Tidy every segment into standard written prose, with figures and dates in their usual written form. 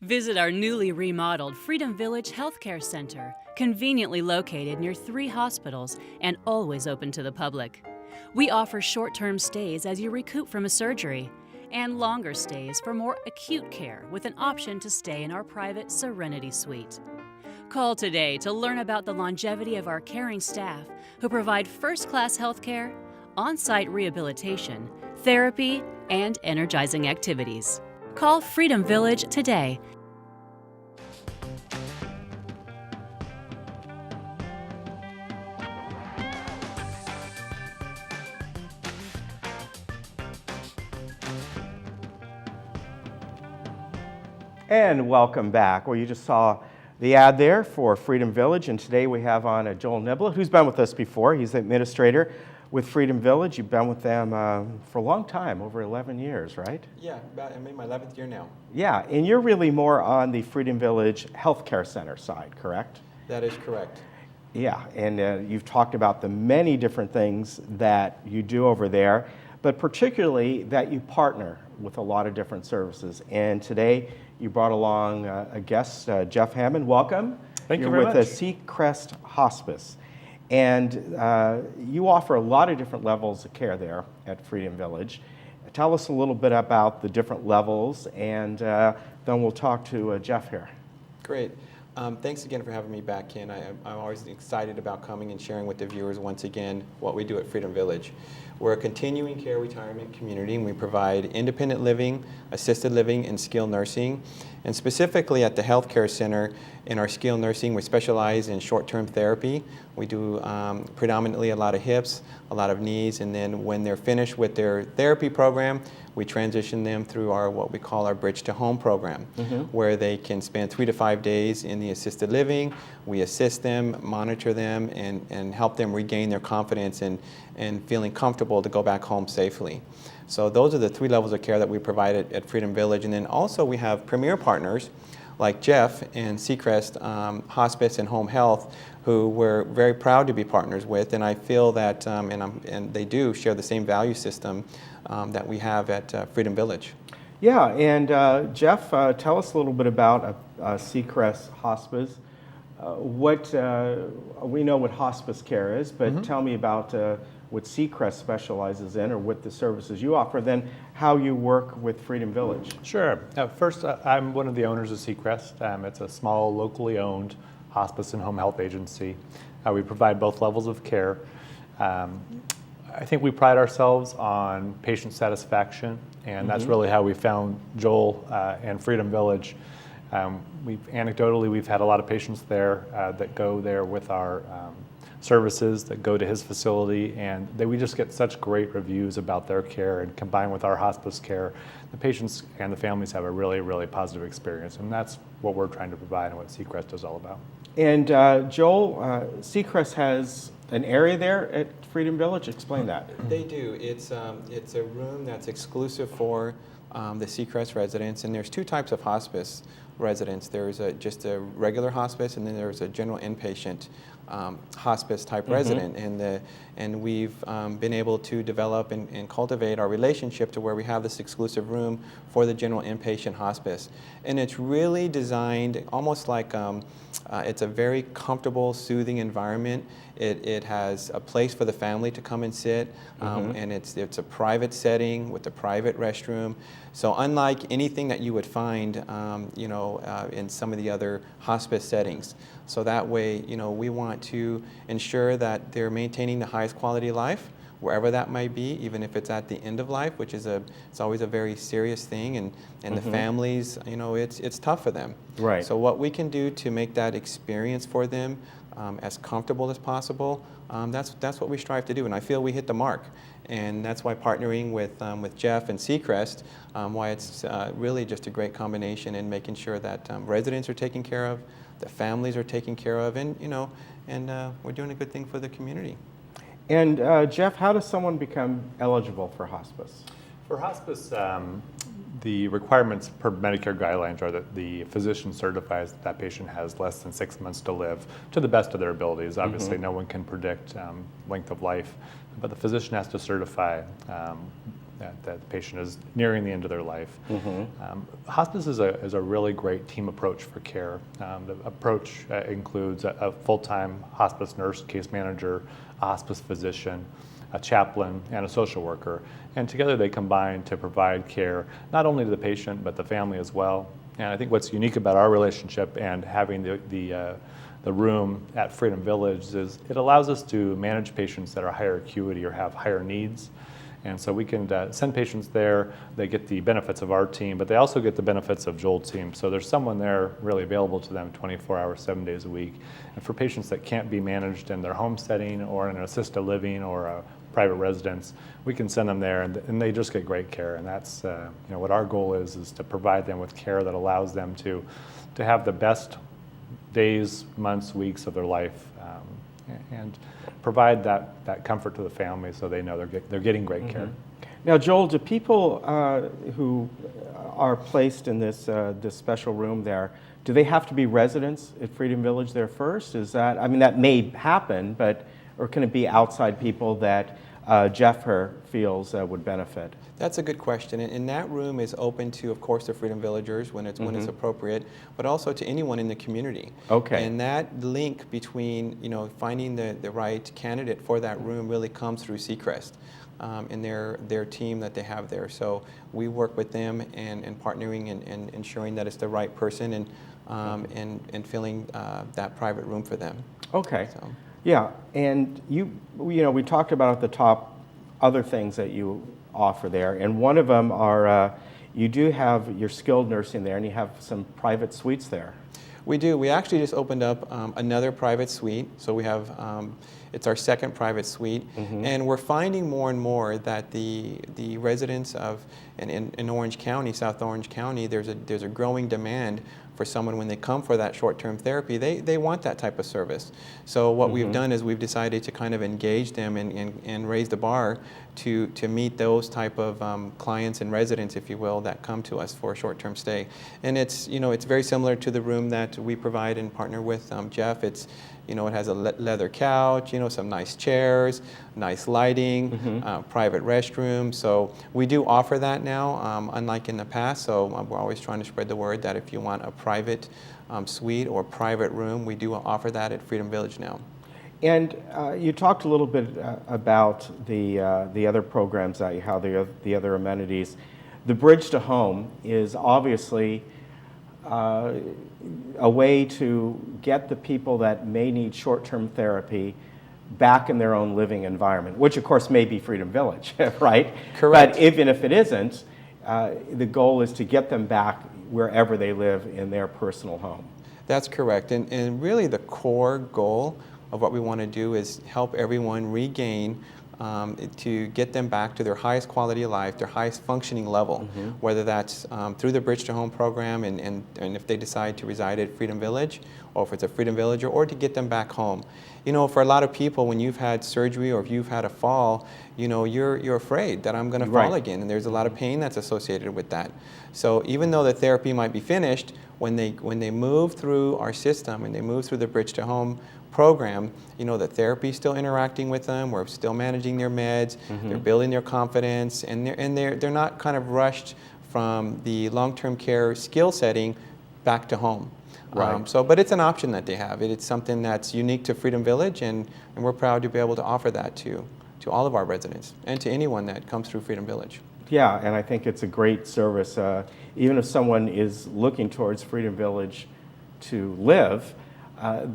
Visit our newly remodeled Freedom Village Healthcare Center, conveniently located near 3 hospitals and always open to the public. We offer short-term stays as you recoup from a surgery, and longer stays for more acute care with an option to stay in our private Serenity Suite. Call today to learn about the longevity of our caring staff who provide first-class health care, on-site rehabilitation, therapy, and energizing activities. Call Freedom Village today. And welcome back. Well, you just saw the ad there for Freedom Village, and today we have on Joel Niblett, who's been with us before. He's the administrator with Freedom Village. You've been with them for a long time, over 11 years, right? Yeah, I'm in my 11th year now. Yeah, and you're really more on the Freedom Village Healthcare Center side, correct? That is correct. Yeah, and you've talked about the many different things that you do over there, but particularly that you partner with a lot of different services. And today you brought along a guest, Jeff Hammond. Welcome. Thank you You're very with much. Seacrest Hospice. And you offer a lot of different levels of care there at Freedom Village. Tell us a little bit about the different levels, and then we'll talk to Jeff here. Great. Thanks again for having me back, Ken. I'm always excited about coming and sharing with the viewers once again what we do at Freedom Village. We're a continuing care retirement community, and we provide independent living, assisted living, and skilled nursing. And specifically at the healthcare center, in our skilled nursing, we specialize in short-term therapy. We do predominantly a lot of hips, a lot of knees, and then when they're finished with their therapy program, we transition them through our what we call our Bridge to Home program, where they can spend 3 to 5 days in the assisted living. We assist them, monitor them, and help them regain their confidence and feeling comfortable to go back home safely. So those are the 3 levels of care that we provide at Freedom Village. And then also we have premier partners like Jeff and Seacrest Hospice and Home Health, who we're very proud to be partners with. And I feel that, and they do share the same value system that we have at Freedom Village. Yeah, and Jeff, tell us a little bit about Seacrest Hospice. We know what hospice care is, but tell me about what Seacrest specializes in, or what the services you offer, then how you work with Freedom Village. Sure. First, I'm one of the owners of Seacrest. It's a small, locally owned hospice and home health agency. We provide both levels of care. I think we pride ourselves on patient satisfaction, and that's really how we found Joel and Freedom Village. Anecdotally, we've had a lot of patients there that go there with our services, that go to his facility, and we just get such great reviews about their care, and combined with our hospice care, the patients and the families have a really, really positive experience, and that's what we're trying to provide and what Seacrest is all about. And Joel, Seacrest has an area there at Freedom Village. Explain that. They do. It's a room that's exclusive for the Seacrest residents, and there's 2 types of hospice residents. There's just a regular hospice, and then there's a general inpatient hospice type resident, and we've been able to develop and cultivate our relationship to where we have this exclusive room for the general inpatient hospice. And it's really designed almost like it's a very comfortable, soothing environment. It has a place for the family to come and sit, and it's a private setting with a private restroom. So unlike anything that you would find, in some of the other hospice settings. So that way, we want to ensure that they're maintaining the highest quality of life, wherever that might be, even if it's at the end of life, which is it's always a very serious thing, and the families, it's tough for them. Right. So what we can do to make that experience for them as comfortable as possible, that's what we strive to do, and I feel we hit the mark. And that's why partnering with Jeff and Seacrest, why it's really just a great combination in making sure that residents are taken care of, the families are taken care of, and we're doing a good thing for the community. And Jeff, how does someone become eligible for hospice? For hospice, the requirements per Medicare guidelines are that the physician certifies that patient has less than 6 months to live to the best of their abilities. Obviously, no one can predict length of life, but the physician has to certify that the patient is nearing the end of their life. Hospice is a really great team approach for care. The approach includes a full-time hospice nurse, case manager, a hospice physician, a chaplain, and a social worker. And together they combine to provide care not only to the patient but the family as well. And I think what's unique about our relationship and having the room at Freedom Village is it allows us to manage patients that are higher acuity or have higher needs. And so we can send patients there, they get the benefits of our team, but they also get the benefits of Joel's team. So there's someone there really available to them 24 hours, 7 days a week. And for patients that can't be managed in their home setting or in an assisted living or a private residence, we can send them there and they just get great care. And that's what our goal is to provide them with care that allows them to have the best days, months, weeks of their life, and provide that comfort to the family so they know they're getting great care. Now, Joel, do people who are placed in this special room there, do they have to be residents at Freedom Village there first? Is that, I mean, that may happen, or can it be outside people that Jeff here feels would benefit? That's a good question, and that room is open to, of course, the Freedom Villagers when it's appropriate, but also to anyone in the community. Okay. And that link between finding the right candidate for that room really comes through Seacrest and their team that they have there. So we work with them and partnering and ensuring that it's the right person and filling that private room for them. Okay. So. Yeah, and we talked about at the top other things that you offer there, and one of them are you do have your skilled nursing there, and you have some private suites there. We do. We actually just opened up another private suite, so we have it's our second private suite, and we're finding more and more that the residents of in Orange County, South Orange County, there's a growing demand for someone when they come for that short-term therapy. They want that type of service. So what we've done is we've decided to kind of engage them and raise the bar to meet those type of clients and residents, if you will, that come to us for a short-term stay. And it's very similar to the room that we provide and partner with Jeff. It has a leather couch, some nice chairs, nice lighting, private restroom. So we do offer that now, unlike in the past. So we're always trying to spread the word that if you want a private suite or private room, we do offer that at Freedom Village now. And you talked a little bit about the other programs that you have, the other amenities. The Bridge to Home is obviously a way to get the people that may need short-term therapy back in their own living environment, which of course may be Freedom Village, right? Correct. But even if it isn't, the goal is to get them back wherever they live in their personal home. That's correct. And really the core goal of what we want to do is help everyone regain to get them back to their highest quality of life, their highest functioning level, whether that's through the Bridge to Home program and if they decide to reside at Freedom Village, or if it's a Freedom Villager, or to get them back home. For a lot of people, when you've had surgery or if you've had a fall, you're afraid that I'm going to fall again, and there's a lot of pain that's associated with that. So even though the therapy might be finished, when they move through our system and they move through the Bridge to Home program, the therapy is still interacting with them. We're still managing their meds. They're building their confidence, and they're not kind of rushed from the long-term care skill setting back to home. Right. But it's an option that they have. It's something that's unique to Freedom Village, and we're proud to be able to offer that to all of our residents and to anyone that comes through Freedom Village. Yeah, and I think it's a great service. Even if someone is looking towards Freedom Village to live,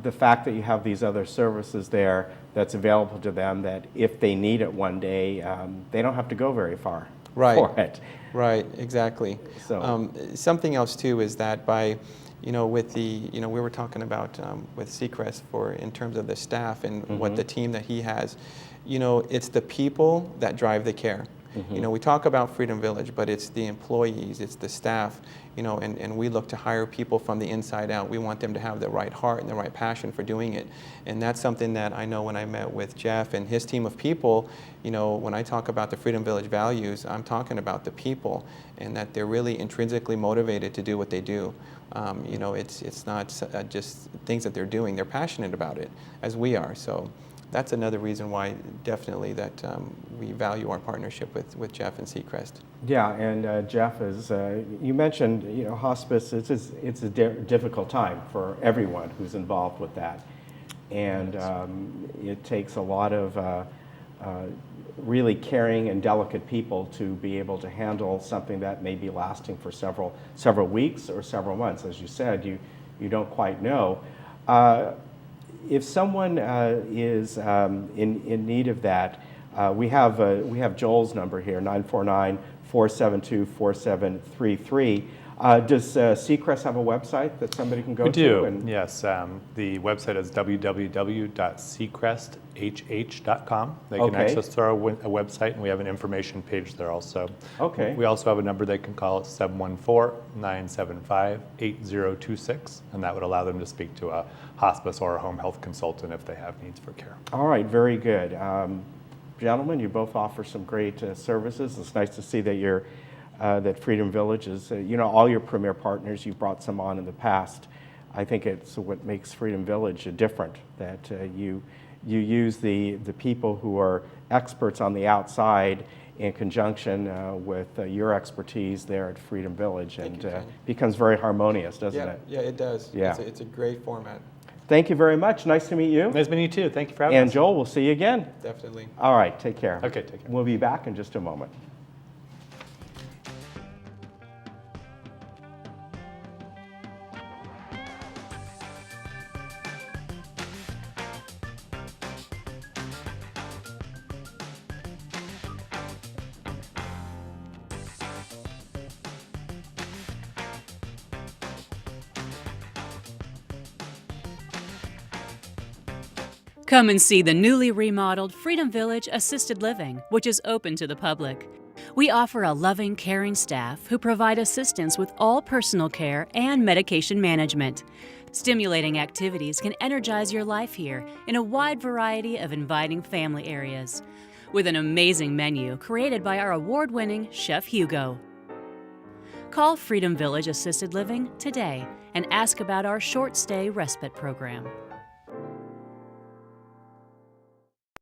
the fact that you have these other services there that's available to them, that if they need it one day, they don't have to go very far for it. Right, exactly. So something else too is that by, with the, we were talking about with Seacrest in terms of the staff and what the team that he has, it's the people that drive the care. We talk about Freedom Village, but it's the employees, it's the staff, and we look to hire people from the inside out. We want them to have the right heart and the right passion for doing it. And that's something that I know when I met with Jeff and his team of people, when I talk about the Freedom Village values, I'm talking about the people and that they're really intrinsically motivated to do what they do. It's not just things that they're doing. They're passionate about it, as we are. So that's another reason why definitely that we value our partnership with Jeff and Seacrest. Yeah, and Jeff, as you mentioned, hospice, it's a difficult time for everyone who's involved with that. And it takes a lot of really caring and delicate people to be able to handle something that may be lasting for several weeks or several months. As you said, you don't quite know. If someone is in need of that, we have Joel's number here, 949-472-4733. Does Seacrest have a website that somebody can go to? We do, And yes. The website is www.seacresthh.com. They can Okay. access our website, and we have an information page there also. Okay. We also have a number they can call at 714-975-8026, and that would allow them to speak to a hospice or a home health consultant if they have needs for care. All right, very good. Gentlemen, you both offer some great services. It's nice to see that that Freedom Village is, all your premier partners, you brought some on in the past. I think it's what makes Freedom Village different, that you use the people who are experts on the outside in conjunction with your expertise there at Freedom Village, and becomes very harmonious, doesn't it? Yeah, it does. Yeah. It's a great format. Thank you very much. Nice to meet you. Nice meeting you too. Thank you for having us. And Joel, we'll see you again. Definitely. All right, take care. Okay, take care. We'll be back in just a moment. Come and see the newly remodeled Freedom Village Assisted Living, which is open to the public. We offer a loving, caring staff who provide assistance with all personal care and medication management. Stimulating activities can energize your life here in a wide variety of inviting family areas, with an amazing menu created by our award-winning Chef Hugo. Call Freedom Village Assisted Living today and ask about our short-stay respite program.